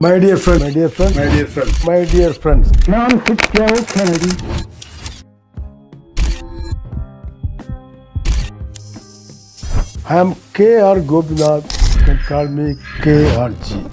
My dear friends, My dear friends, my dear friends, Kennedy. I am KR Gopinath. You can call me KRG.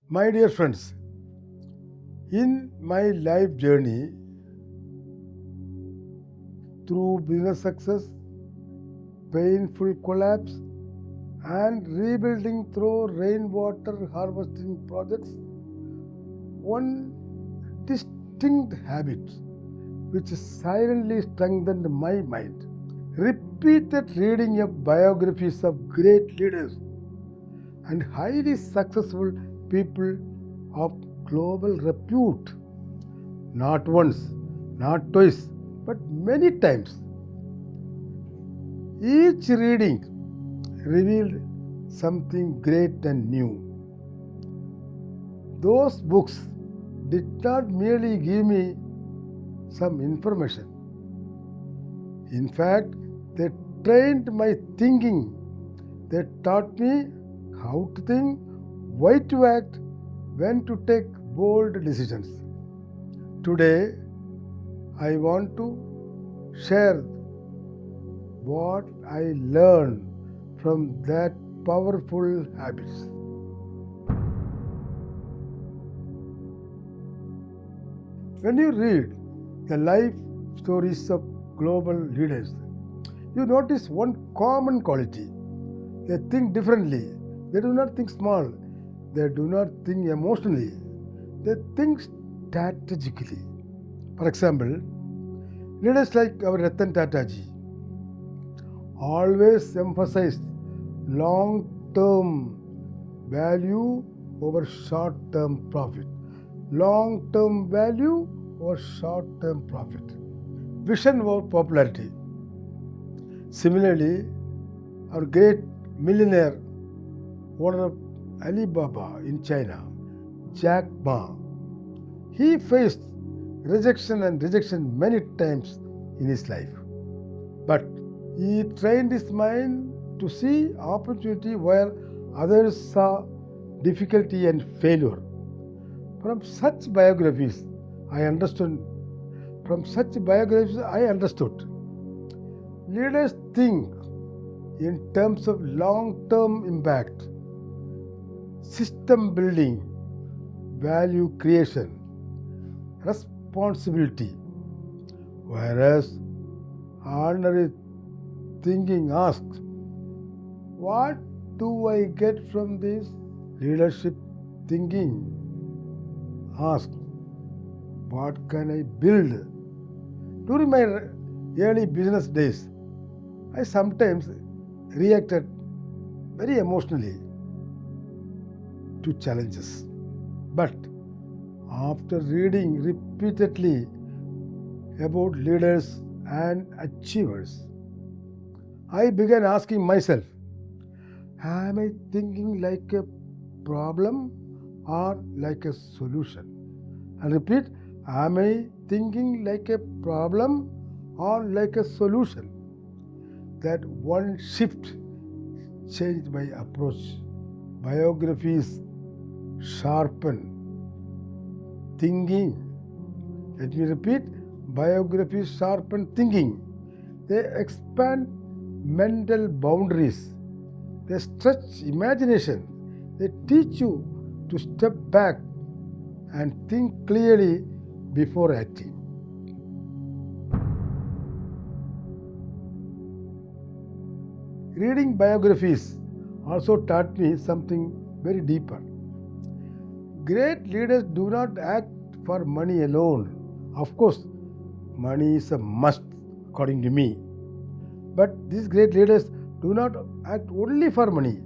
My dear friends, in my life journey through business success, painful collapse, and rebuilding through rainwater harvesting projects, one distinct habit which silently strengthened my mind. Repeated reading of biographies of great leaders and highly successful people of global repute. Not once, not twice, but many times. Each reading revealed something great and new. Those books did not merely give me some information. In fact, they trained my thinking. They taught me how to think, why to act, when to take bold decisions. Today, I want to share what I learned from that powerful habits. When you read the life stories of global leaders, you notice one common quality. They think differently. They do not think small. They do not think emotionally. They think strategically. For example, leaders like our Ratan Tata ji always emphasized long-term value over short-term profit. Long-term value over short-term profit. Vision over popularity. Similarly, our great millionaire owner of Alibaba in China, Jack Ma, he faced rejection many times in his life. But he trained his mind to see opportunity where others saw difficulty and failure. From such biographies, I understood. Leaders think in terms of long-term impact, system building, value creation, responsibility, whereas ordinary thinking asks, what do I get from this? Leadership thinking asks, what can I build? During my early business days, I sometimes reacted very emotionally to challenges. But after reading repeatedly about leaders and achievers, I began asking myself, am I thinking like a problem or like a solution? And repeat, am I thinking like a problem or like a solution? That one shift changed my approach. Biographies sharpen thinking. Let me repeat, biographies sharpen thinking. They expand mental boundaries. They stretch imagination. They teach you to step back and think clearly before acting. Reading biographies also taught me something very deeper. Great leaders do not act for money alone. Of course, money is a must according to me. But these great leaders do not act only for money.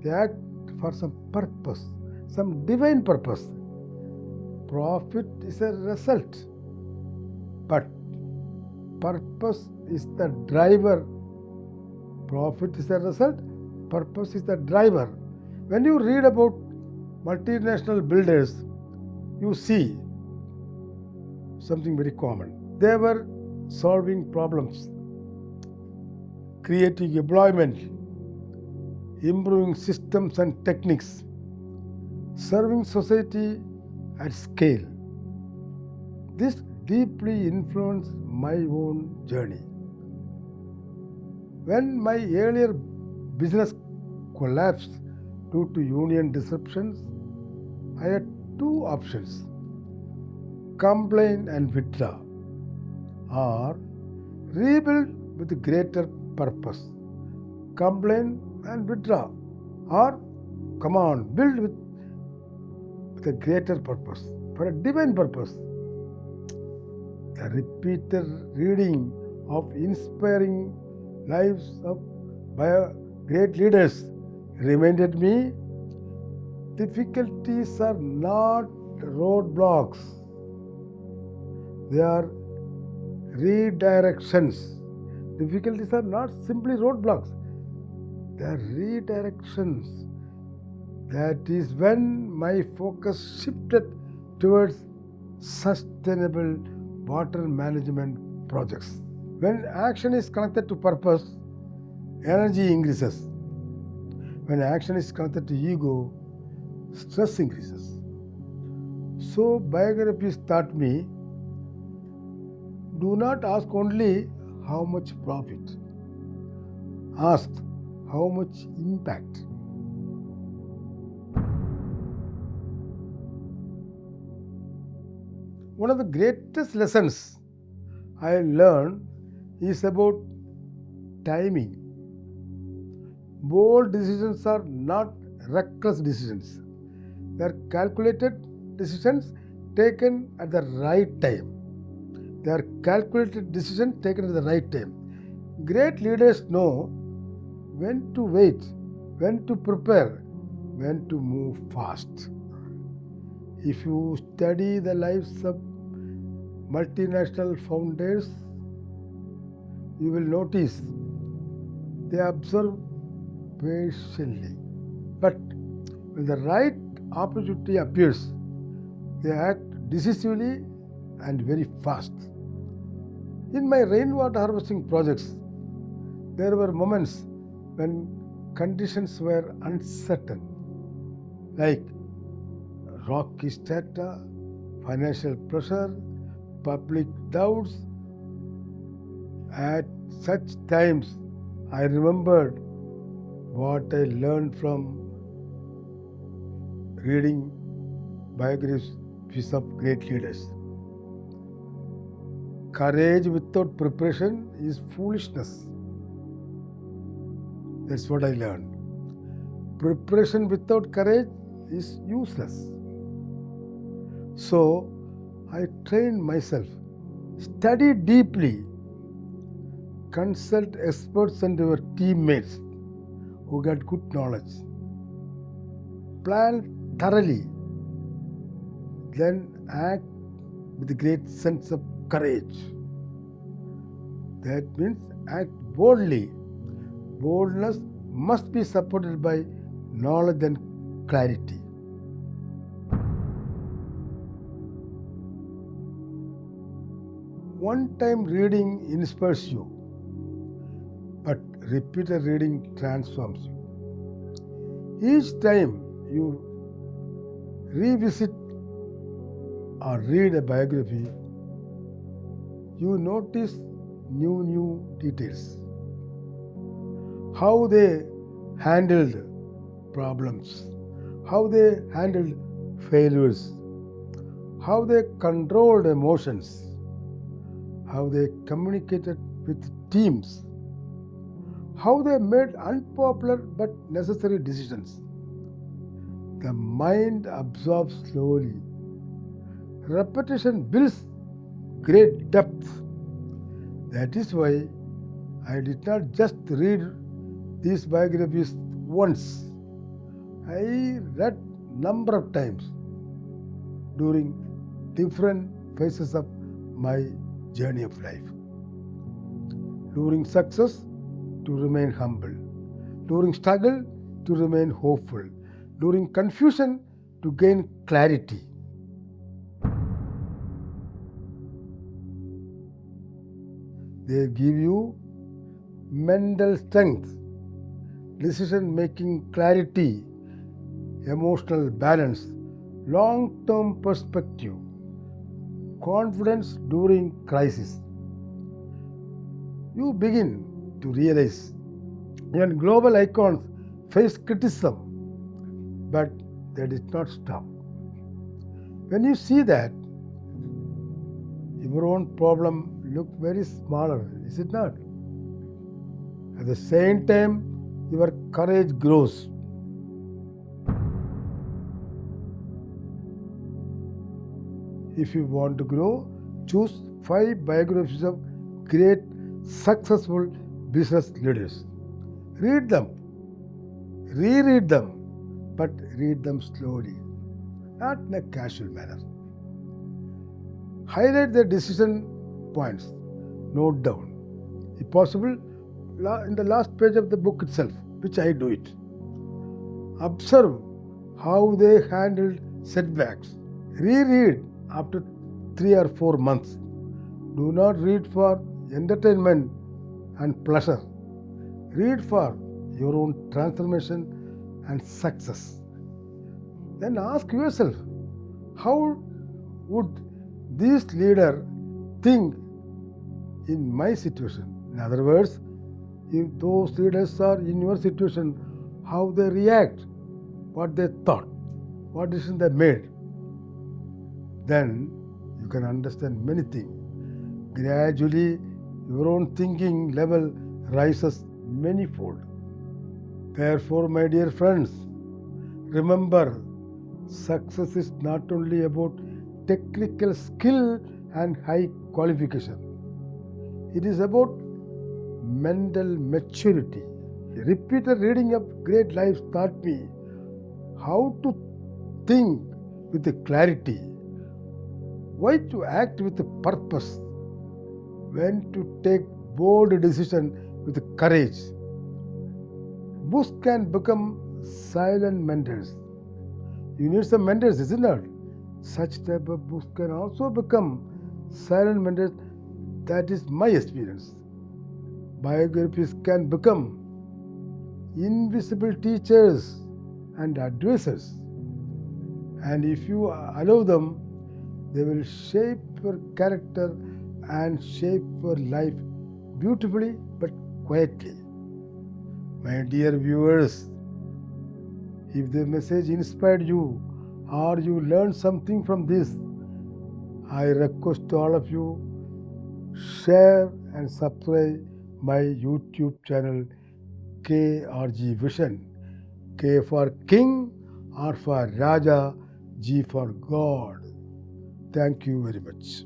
They act for some purpose, some divine purpose. Profit is a result, but purpose is the driver. Profit is the result, purpose is the driver. When you read about multinational builders, you see something very common. They were solving problems creating employment, improving systems and techniques, serving society at scale. This deeply influenced my own journey. When my earlier business collapsed due to union disruptions, I had two options: complain and withdraw, or rebuild with greater purpose. Complain and withdraw, or come on, build with a greater purpose, for a divine purpose. The repeated reading of inspiring lives of great leaders reminded me difficulties are not roadblocks, they are redirections. Difficulties are not simply roadblocks, they are redirections. That is when my focus shifted towards sustainable water management projects. When action is connected to purpose, energy increases. When action is connected to ego, stress increases. So, biographies taught me, do not ask only how much profit, ask how much impact. One of the greatest lessons I learned is about timing. Bold decisions are not reckless decisions, they are calculated decisions taken at the right time. They are calculated decisions taken at the right time. Great leaders know when to wait, when to prepare, when to move fast. If you study the lives of multinational founders, you will notice they observe patiently. But when the right opportunity appears, they act decisively and very fast. In my rainwater harvesting projects, there were moments when conditions were uncertain, like rocky strata, financial pressure, public doubts. At such times, I remembered what I learned from reading biographies of great leaders. Courage without preparation is foolishness. That's what I learned. Preparation without courage is useless. So, I trained myself, study deeply, consult experts and your teammates who got good knowledge, plan thoroughly, then act with a great sense of courage. That means act boldly. Boldness must be supported by knowledge and clarity. One time reading inspires you, but repeated reading transforms you. Each time you revisit or read a biography, you notice new details. How they handled problems, how they handled failures, how they controlled emotions, how they communicated with teams, how they made unpopular but necessary decisions. The mind absorbs slowly. Repetition builds great depth. That is why I did not just read these biographies once. I read number of times during different phases of my journey of life. During success, to remain humble. During struggle, to remain hopeful. During confusion, to gain clarity. They give you mental strength, decision making clarity, emotional balance, long term perspective, confidence during crisis. You begin to realize when global icons face criticism, but they did not stop. When you see that, your own problem look very smaller, is it not? At the same time, your courage grows. If you want to grow, choose 5 biographies of great successful business leaders. Read them, reread them, but read them slowly, not in a casual manner. Highlight the decision points, note down. If possible, in the last page of the book itself, which I do it. Observe how they handled setbacks. Reread after 3 or 4 months. Do not read for entertainment and pleasure. Read for your own transformation and success. Then ask yourself, how would this leader think in my situation? In other words, if those leaders are in your situation, how they react, what they thought, what decision they made, then you can understand many things. Gradually, your own thinking level rises manyfold. Therefore, my dear friends, remember, success is not only about technical skill and high qualification. It is about mental maturity. Repeated reading of great lives taught me how to think with clarity, why to act with purpose, when to take bold decision with courage. Books can become silent mentors. You need some mentors, isn't it? Such type of books can also become silent mentors. That is my experience. Biographies can become invisible teachers and advisors. And if you allow them, they will shape your character and shape your life beautifully but quietly. My dear viewers, if the message inspired you or you learned something from this, I request to all of you, share and subscribe my YouTube channel KRG Vision. K for King, R for Raja, G for God. Thank you very much.